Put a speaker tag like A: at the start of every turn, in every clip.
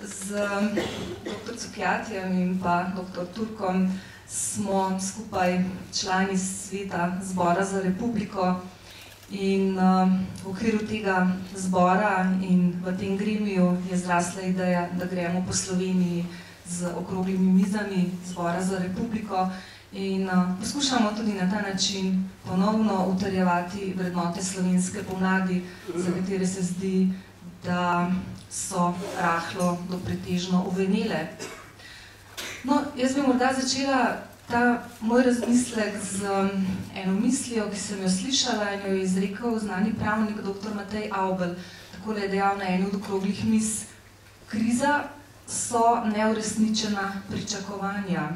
A: z dr. Cukjatijem in pa dr. Turkom smo skupaj člani sveta Zbora za republiko in v okviru tega zbora in v tem gremiju je zrasla ideja, da gremo po Sloveniji z okroglimi mizami Zbora za republiko in poskušamo tudi na ta način ponovno utrjevati vrednote slovenske pomladi, za katere se zdi, da so rahlo do pretežno uvenele. No, jaz bi morda začela ta moj razmislek z eno mislijo, ki sem jo slišala in jo je izrekel znani pravnik dr. Matej Avbelj. Takole je dejal na eni od okroglih miz: kriza so neuresničena pričakovanja.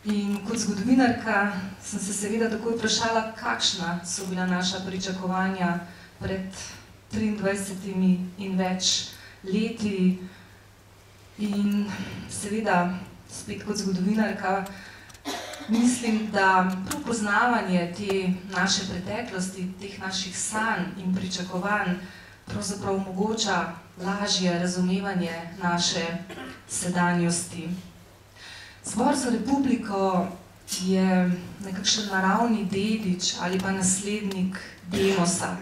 A: In kot zgodovinarka sem se seveda takoj vprašala, kakšna so bila naša pričakovanja pred 23 in več leti. In seveda, spet kot zgodovinarka, mislim, da prepoznavanje te naše preteklosti, teh naših sanj in pričakovanj pravzaprav omogoča lažje razumevanje naše sedanjosti. Zbor za republiko je nekakšen naravni dedič ali pa naslednik demosa,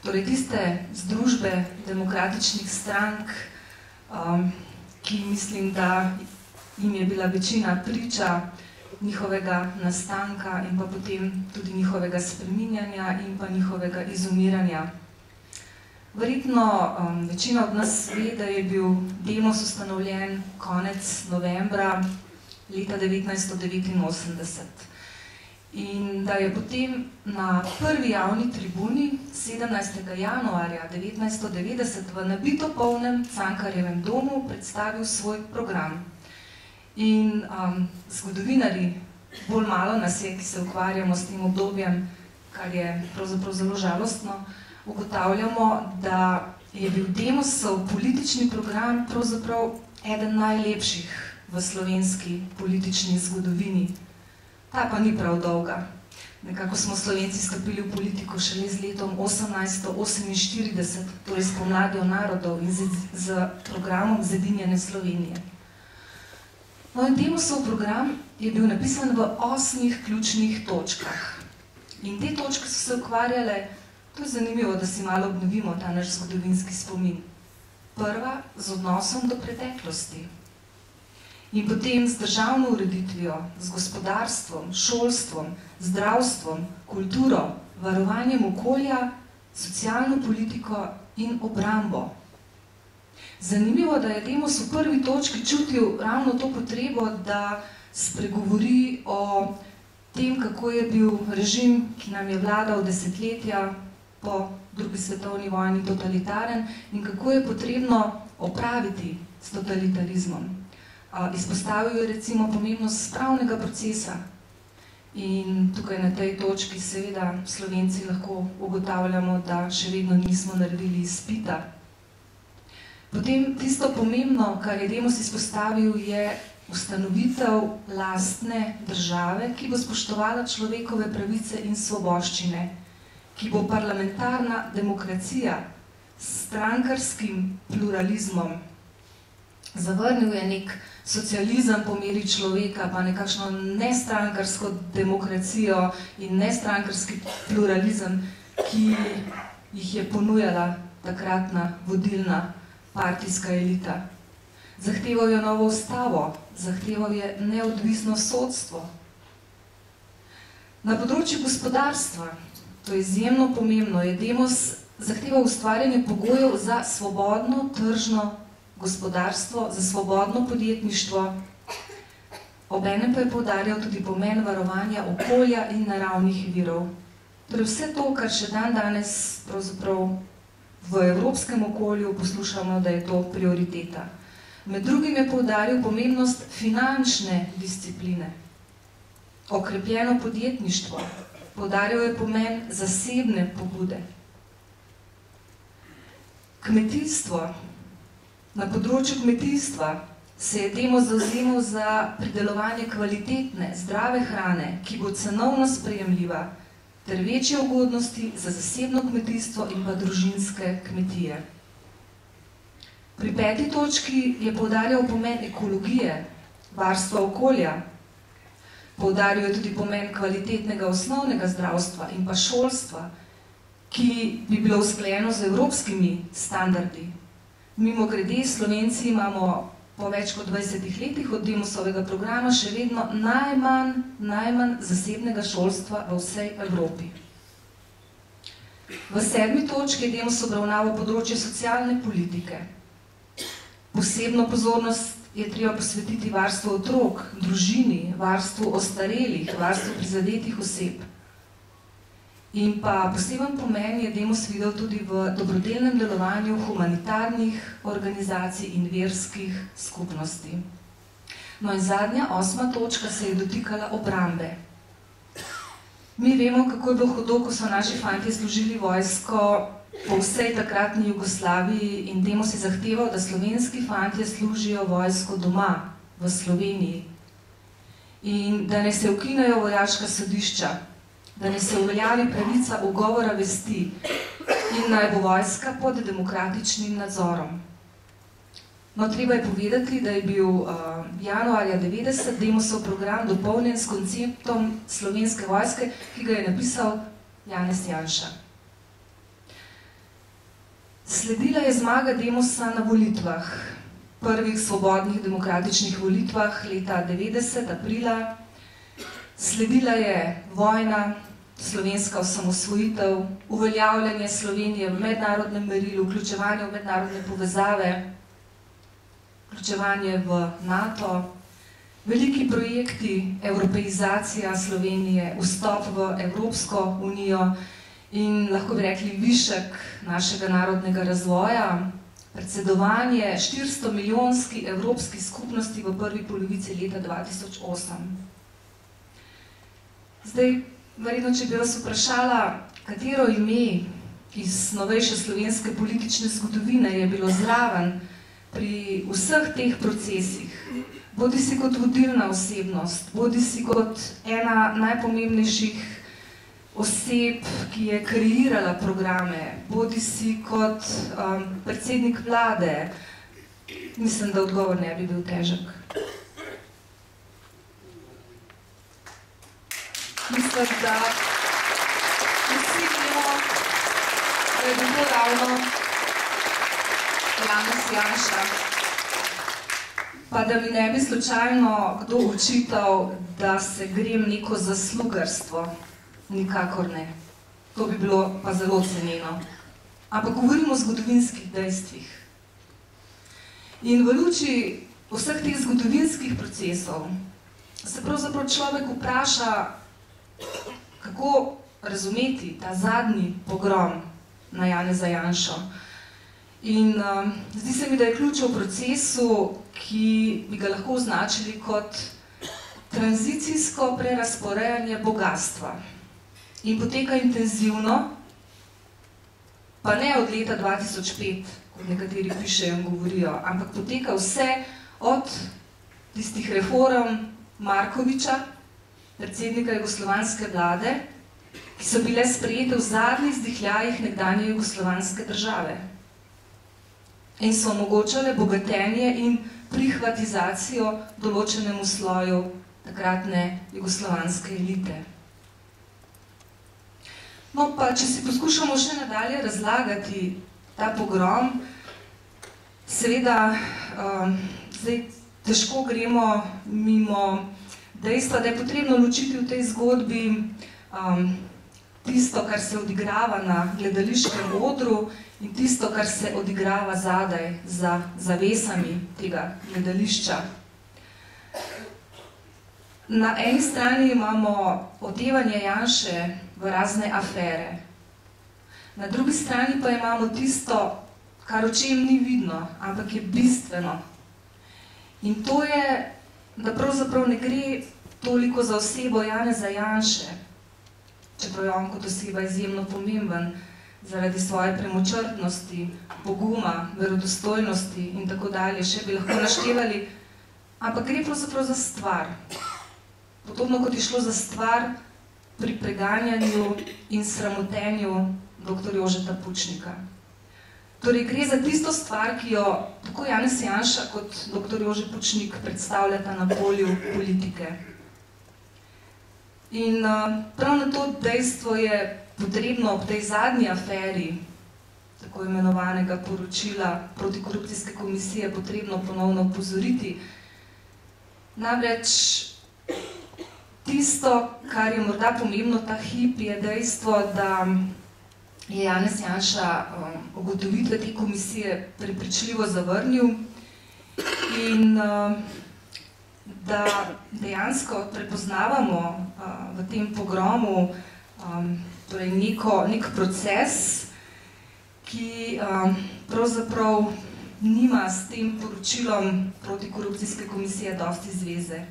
A: torej tiste združbe demokratičnih strank, ki mislim, da jim je bila večina priča njihovega nastanka in pa potem tudi njihovega spreminjanja in pa njihovega izumiranja. Verjetno večina od nas ve, da je bil demos ustanovljen konec novembra leta 1989 in da je potem na prvi javni tribuni 17. januarja 1990 v nabito polnem Cankarjevem domu predstavil svoj program. In zgodovinarji, bolj malo nas je, ki se ukvarjamo s tem obdobjem, kar je pravzaprav zelo žalostno, ugotavljamo, da je bil demosov politični program pravzaprav eden najlepših v slovenski politični zgodovini. Ta pa ni prav dolga. Nekako smo Slovenci stopili v politiko šele z letom 1848, torej s pomladjo narodov in z programom Zedinjene Slovenije. No in demosov program je bil napisan v 8 ključnih točkah. In te točke so se ukvarjale, to je zanimivo, da si malo obnovimo ta naš zgodovinski spomin. Prva z odnosom do preteklosti. In potem z državno ureditvijo, z gospodarstvom, šolstvom, zdravstvom, kulturo, varovanjem okolja, socialno politiko in obrambo. Zanimivo, da je demos v prvi točki čutil ravno to potrebo, da spregovori o tem, kako je bil režim, ki nam je vladal desetletja po drugi svetovni vojni, totalitaren in kako je potrebno opraviti s totalitarizmom. Izpostavil je recimo pomembnost spravnega procesa in tukaj na tej točki seveda Slovenci lahko ugotavljamo, da še vedno nismo naredili izpita. Potem tisto pomembno, kar je demos izpostavil, je ustanovitev lastne države, ki bo spoštovala človekove pravice in svoboščine, ki bo parlamentarna demokracija s strankarskim pluralizmom. Zavrnil je nek socializem po meri človeka, pa nekakšno nestrankarsko demokracijo in nestrankarski pluralizem, ki jih je ponujala takratna vodilna partijska elita. Zahteval je novo ustavo, zahteval je neodvisno sodstvo. Na področju gospodarstva, to je izjemno pomembno, je demos zahteval ustvarjanje pogojev za svobodno tržno gospodarstvo, za svobodno podjetništvo. Obenem pa je poudarjal tudi pomen varovanja okolja in naravnih virov. Torej vse to, kar še danes pravzaprav v evropskem okolju poslušamo, da je to prioriteta. Med drugim je poudaril pomembnost finančne discipline, okrepljeno podjetništvo, poudaril je pomen zasebne pobude. Kmetijstvo. Na področju kmetijstva se je demos zavzemal za pridelovanje kvalitetne, zdrave hrane, ki bo cenovno sprejemljiva, ter večje ugodnosti za zasebno kmetijstvo in pa družinske kmetije. Pri 5. točki je poudarjal pomen ekologije, varstva okolja. Poudaril je tudi pomen kvalitetnega osnovnega zdravstva in pa šolstva, ki bi bilo usklajeno z evropskimi standardi. Mimogrede, Slovenci imamo po več kot 20 letih od Demosovega programa še vedno najmanj zasebnega šolstva v vsej Evropi. V 7. točki je Demos obravnaval področje socialne politike. Posebno pozornost je treba posvetiti varstvu otrok, družini, varstvu ostarelih, varstvu prizadetih oseb. In pa poseben pomen je Demos videl tudi v dobrodelnem delovanju humanitarnih organizacij in verskih skupnosti. No in zadnja, 8. točka se je dotikala obrambe. Mi vemo, kako je bilo hudo, ko so naši fantje služili vojsko po vsej takratni Jugoslaviji in Demos je zahteval, da slovenski fantje služijo vojsko doma, v Sloveniji. In da ne se ukinejo vojaška sodišča, da ne se uveljavi pravica ugovora vesti in naj bo vojska pod demokratičnim nadzorom. No, treba je povedati, da je bil januarja 90 Demosov program dopolnjen s konceptom slovenske vojske, ki ga je napisal Janez Janša. Sledila je zmaga Demosa na volitvah, prvih svobodnih demokratičnih volitvah leta 90, aprila. Sledila je vojna, slovenska osamosvojitev, uveljavljanje Slovenije v mednarodnem merilu, vključevanje v mednarodne povezave, vključevanje v NATO, veliki projekti, evropeizacija Slovenije, vstop v Evropsko unijo in lahko bi rekli višek našega narodnega razvoja, predsedovanje 400-milijonski evropski skupnosti v prvi polovici leta 2008. Zdaj, verjetno, če bi vas vprašala, katero ime iz novejše slovenske politične zgodovine je bilo zraven pri vseh teh procesih, bodi si kot vodilna osebnost, bodi si kot ena najpomembnejših oseb, ki je kreirala programe, bodi si kot predsednik vlade, mislim, da odgovor ne bi bil težek. Mislim, da vsi vemo, da je bilo ravno Janez Janša. Pa da mi ne bi slučajno kdo očital, da se grem neko zaslugarstvo. Nikakor ne. To bi bilo pa zelo cenjeno. Ampak govorimo o zgodovinskih dejstvih. In v luči vseh teh zgodovinskih procesov se pravzaprav človek vpraša, kako razumeti ta zadnji pogrom na Janeza Janšo. In zdi se mi, da je ključ v procesu, ki bi ga lahko označili kot tranzicijsko prerazporejanje bogastva. In poteka intenzivno, pa ne od leta 2005, kot nekateri pišejo in govorijo, ampak poteka vse od tistih reform Markoviča, predsednika jugoslovanske vlade, ki so bile sprejete v zadnjih izdihljajih nekdanje jugoslovanske države in so omogočale bogatenje in prihvatizacijo določenemu sloju takratne jugoslovanske elite. No, pa če si poskušamo še nadalje razlagati ta pogrom, seveda zdaj težko gremo mimo dejstva, da je potrebno ločiti v tej zgodbi tisto, kar se odigrava na gledališkem odru in tisto, kar se odigrava zadaj za zavesami tega gledališča. Na eni strani imamo odevanje Janše v razne afere. Na drugi strani pa imamo tisto, kar očem ni vidno, ampak je bistveno. In to je, da pravzaprav ne gre toliko za osebo Janeza Janše, čeprav je on kot oseba izjemno pomemben zaradi svoje premočrtnosti, poguma, verodostojnosti in tako dalje, še bi lahko naštevali, ampak gre pravzaprav za stvar. Podobno kot je šlo za stvar pri preganjanju in sramotenju dr. Jožeta Pučnika. Torej, gre za tisto stvar, ki jo tako Janez Janša kot dr. Jože Pučnik predstavljata na polju politike. In prav na to dejstvo je potrebno ob tej zadnji aferi, tako imenovanega poročila protikorupcijske komisije, potrebno ponovno opozoriti. Namreč tisto, kar je morda pomembno ta hip, je dejstvo, da je Janez Janša ugotovitve te komisije prepričljivo zavrnil in da dejansko prepoznavamo v tem pogromu torej nek proces, ki pravzaprav nima s tem poročilom protikorupcijske komisije dosti zveze.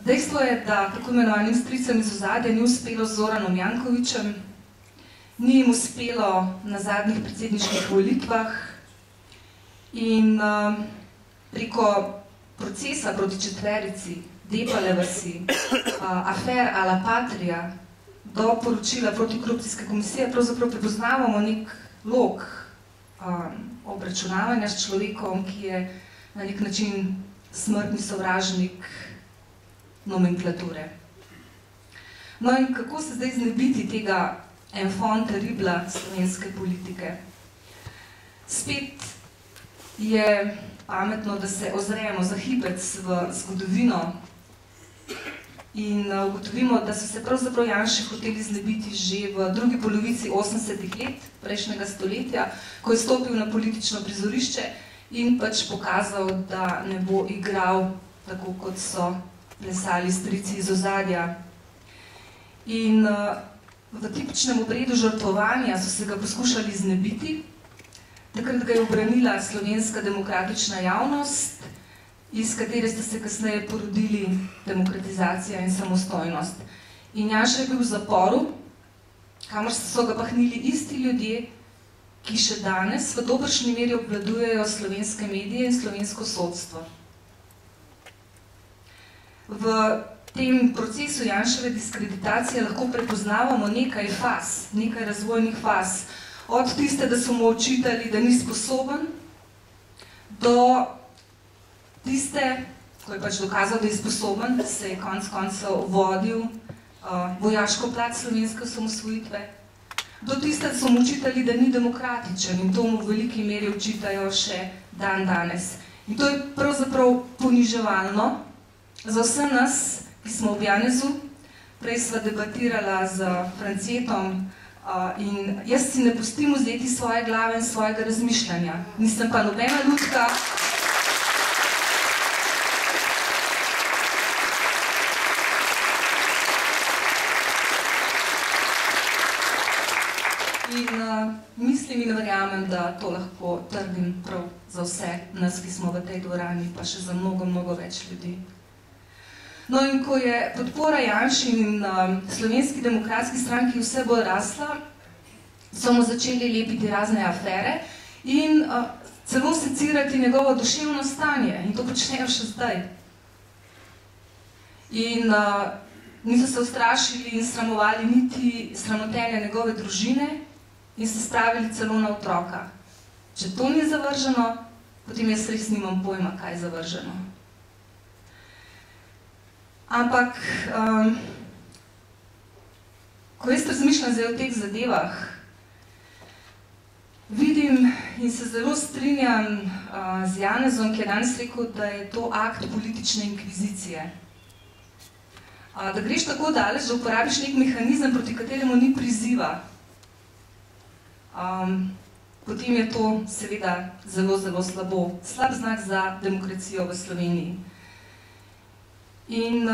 A: Dejstvo je, da tako imenovanim stricem iz ozadja ni uspelo z Zoranom Jankovićem, ni jim uspelo na zadnjih predsedniških volitvah in preko procesa proti četverici, Depale vasi, afer a la Patria, do poročila protikorupcijske komisije pravzaprav prepoznavamo nek lok obračunavanja s človekom, ki je na nek način smrtni sovražnik nomenklature. No in kako se zdaj znebiti tega enfant terribla slovenske politike? Spet je pametno, da se ozremo za hipec v zgodovino in ugotovimo, da so se pravzaprav Janši hoteli znebiti že v drugi polovici 80-ih let prejšnjega stoletja, ko je stopil na politično prizorišče in pač pokazal, da ne bo igral tako, kot so plesali strici iz ozadja. In v tipičnem obredu žrtvovanja so se ga poskušali znebiti, takrat ga je obranila slovenska demokratična javnost, iz katere sta se kasneje porodili demokratizacija in samostojnost. In Janša je bil v zaporu, kamor so ga pahnili isti ljudje, ki še danes v dobršni meri obvladujejo slovenske medije in slovensko sodstvo. V tem procesu Janševe diskreditacije lahko prepoznavamo nekaj faz, nekaj razvojnih faz. Od tiste, da so mu očitali, da ni sposoben, do tiste, ko je pač dokazal, da je sposoben, da se je konec koncev vodil vojaško plat slovenske osamosvojitve, do tiste, da so mu očitali, da ni demokratičen in to mu v veliki meri očitajo še dan danes. In to je pravzaprav poniževalno za vse nas, ki smo v Janezu. Prej sva debatirala z Francetom in jaz si ne pustim vzeti svoje glave in svojega razmišljanja. Nisem pa nobena lutka. In mislim in verjamem, da to lahko trdim prav za vse nas, ki smo v tej dvorani, pa še za mnogo, mnogo več ljudi. No in ko je podpora Janši in Slovenski demokratski stranki vse bolj rasla, so mu začeli lepiti razne afere in celo secirati njegovo duševno stanje. In to počnejo še zdaj. In niso se ustrašili in sramovali niti sramotenja njegove družine in se spravili celo na otroka. Če to ni zavrženo, potem jaz res nimam pojma, kaj je zavrženo. Ampak, ko jaz razmišljam zdaj o teh zadevah, vidim in se zelo strinjam z Janezom, ki je danes rekel, da je to akt politične inkvizicije. Da greš tako daleč, da uporabiš nek mehanizem, proti kateremu ni priziva. Potem je to seveda zelo, zelo slabo. Slab znak za demokracijo v Sloveniji. In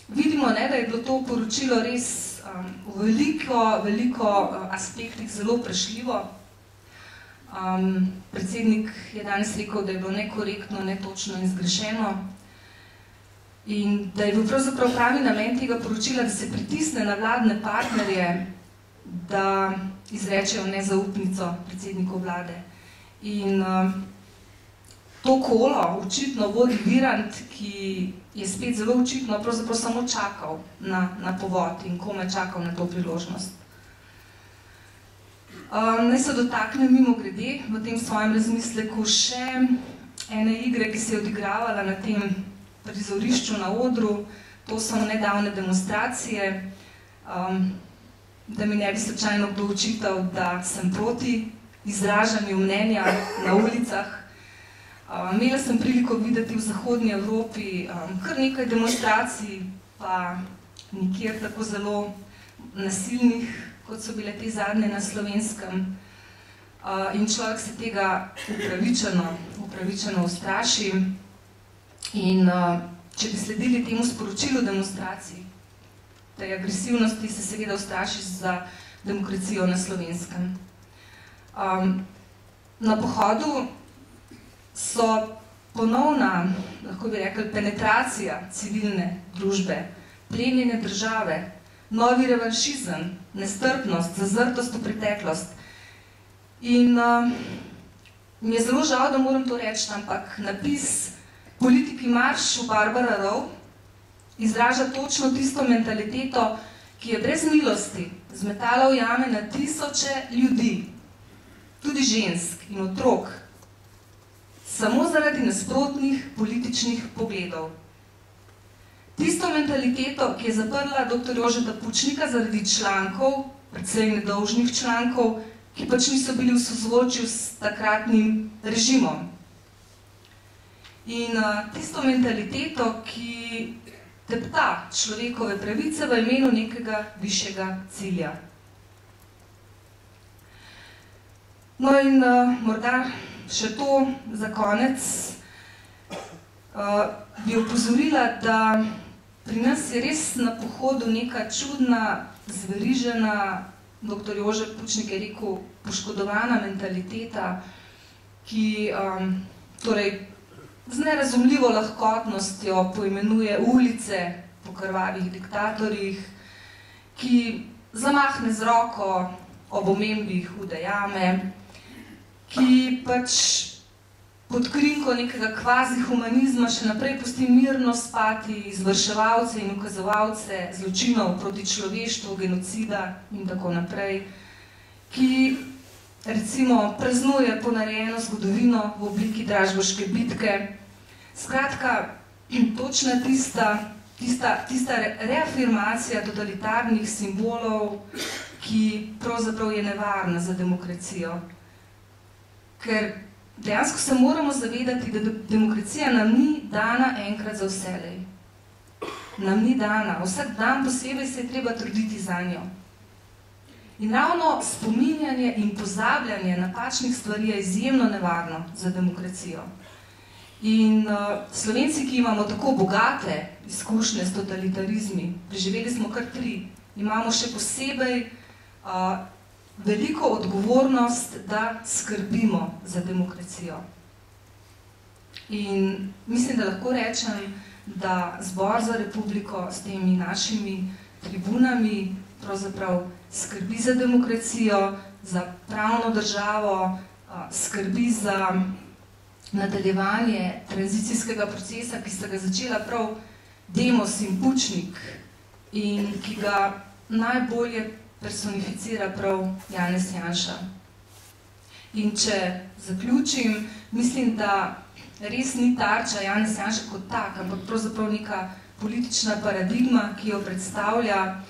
A: vidimo, da je bilo to poročilo res v veliko aspektih zelo vprašljivo. Predsednik je danes rekel, da je bilo nekorektno, netočno in zgrešeno. In da je bil pravzaprav pravi namen tega poročila, da se pritisne na vladne partnerje, da izrečejo nezaupnico predsedniku vlade. In to kolo očitno vodi Virant, ki je spet zelo očitno pravzaprav samo čakal na povod in komaj čakal na to priložnost. Naj se dotaknem mimogrede v tem svojem razmisleku še ene igre, ki se je odigravala na tem prizorišču na odru. To so nedavne demonstracije, da mi ne bi slučajno kdo očital, da sem proti izražanju mnenja na ulicah. Imela sem priliko videti v zahodnji Evropi kar nekaj demonstracij, pa nikjer tako zelo nasilnih, kot so bile te zadnje na Slovenskem. In človek se tega upravičeno ustraši. In če bi sledili temu sporočilu demonstracij, tej agresivnosti, se seveda ustrašiš za demokracijo na Slovenskem. Na pohodu so ponovna, lahko bi rekli, penetracija civilne družbe, plenjenje države, novi revanšizem, nestrpnost, zazrtost v preteklost. In mi je zelo žal, da moram to reči, ampak napis Politiki marš v Barbara Rov izraža točno tisto mentaliteto, ki je brez milosti zmetala v jame na tisoče ljudi, tudi žensk in otrok, samo zaradi nasprotnih političnih pogledov. Tisto mentaliteto, ki je zaprla dr. Jožeta Pučnika zaradi člankov, predvsej nedolžnih člankov, ki pač niso bili v sozvočju s takratnim režimom. In tisto mentaliteto, ki tepta človekove pravice v imenu nekega višjega cilja. No in morda še to za konec bi opozorila, da pri nas je res na pohodu neka čudna, zverižena, dr. Jože Pučnik je rekel, poškodovana mentaliteta, ki torej z nerazumljivo lahkotnostjo poimenuje ulice po krvavih diktatorjih, ki zamahne z roko ob omembih hude jame, ki pač pod krinko nekega kvazi-humanizma še naprej pusti mirno spati izvrševalce in ukazovalce zločinov proti človeštvu, genocida in tako naprej, ki recimo praznuje ponarejeno zgodovino v obliki Dražgoške bitke. Skratka, točna tista reafirmacija totalitarnih simbolov, ki pravzaprav je nevarna za demokracijo. Ker dejansko se moramo zavedati, da demokracija nam ni dana enkrat za vselej. Nam ni dana. Vsak dan posebej se je treba truditi za njo. In ravno spominjanje in pozabljanje napačnih stvari je izjemno nevarno za demokracijo. In Slovenci, ki imamo tako bogate izkušnje s totalitarizmi, preživeli smo kar 3, imamo še posebej veliko odgovornost, da skrbimo za demokracijo. In mislim, da lahko rečem, da Zbor za republiko s temi našimi tribunami pravzaprav skrbi za demokracijo, za pravno državo, skrbi za nadaljevanje tranzicijskega procesa, ki sta ga začela prav Demos in Pučnik in ki ga najbolje personificira prav Janez Janša. In če zaključim, mislim, da res ni tarča Janez Janša kot tak, ampak pravzaprav neka politična paradigma, ki jo predstavlja,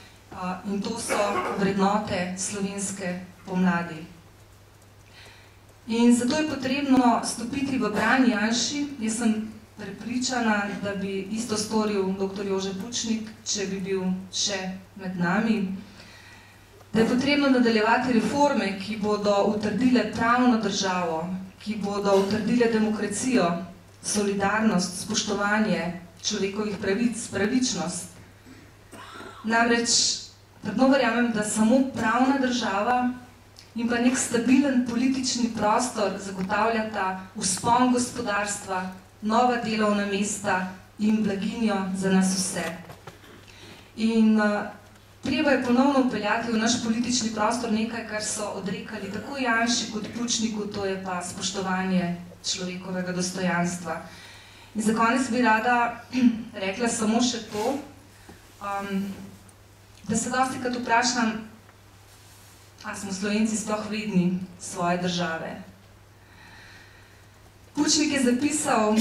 A: in to so vrednote slovenske pomladi. In zato je potrebno stopiti v bran Janši. Jaz sem prepričana, da bi isto storil dr. Jože Pučnik, če bi bil še med nami. Da je potrebno nadaljevati reforme, ki bodo utrdile pravno državo, ki bodo utrdile demokracijo, solidarnost, spoštovanje človekovih pravic, pravičnost. Namreč trdno verjamem, da samo pravna država in pa nek stabilen politični prostor zagotavljata vzpon gospodarstva, nova delovna mesta in blaginjo za nas vse. In treba je ponovno vpeljati v naš politični prostor nekaj, kar so odrekali tako Janši kot Pučniku, to je pa spoštovanje človekovega dostojanstva. In za konec bi rada rekla samo še to, da se dostikrat vprašam, A smo Slovenci sploh vredni svoje države? Pučnik je zapisal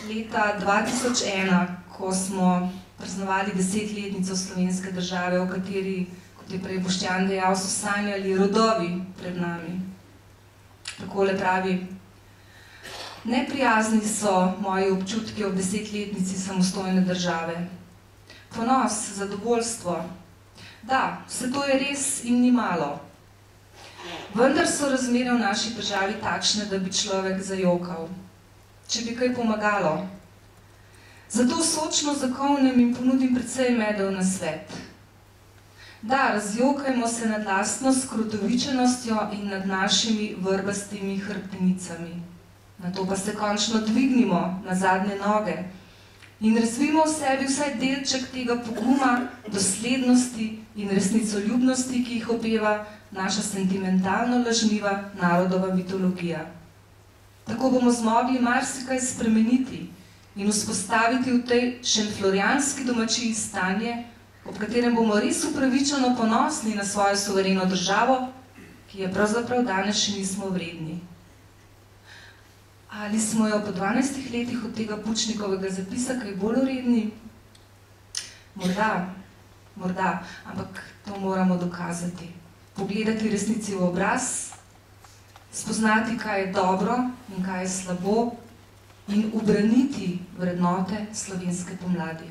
A: leta 2001, ko smo praznovali 10-letnico slovenske države, v kateri, kot je prej Boštjan dejal, so sanjali rodovi pred nami. Takole pravi: neprijazni so moji občutki ob 10-letnici samostojne države. Ponos, zadovoljstvo. Da, vse to je res in ni malo. Vendar so razmere v naši državi takšne, da bi človek zajokal, če bi kaj pomagalo. Zato sočno zakovnem in ponudim precej medel na svet. Da, razjokajmo se nad lastno skrotovičenostjo in nad našimi vrbastimi hrbtenicami. Nato pa se končno dvignimo na zadnje noge in razvijmo v sebi vsaj delček tega poguma, doslednosti in resnicoljubnosti, ki jih opeva naša sentimentalno lažniva narodova mitologija. Tako bomo zmogli marsikaj spremeniti in vzpostaviti v tej šentflorjanski domačiji stanje, ob katerem bomo res upravičeno ponosni na svojo suvereno državo, ki je pravzaprav danes še nismo vredni. Ali smo jo po 12 letih od tega Pučnikovega zapisa kaj bolj vredni? Morda, ampak to moramo dokazati. Pogledati resnici v obraz, spoznati, kaj je dobro in kaj je slabo in ubraniti vrednote slovenske pomladi.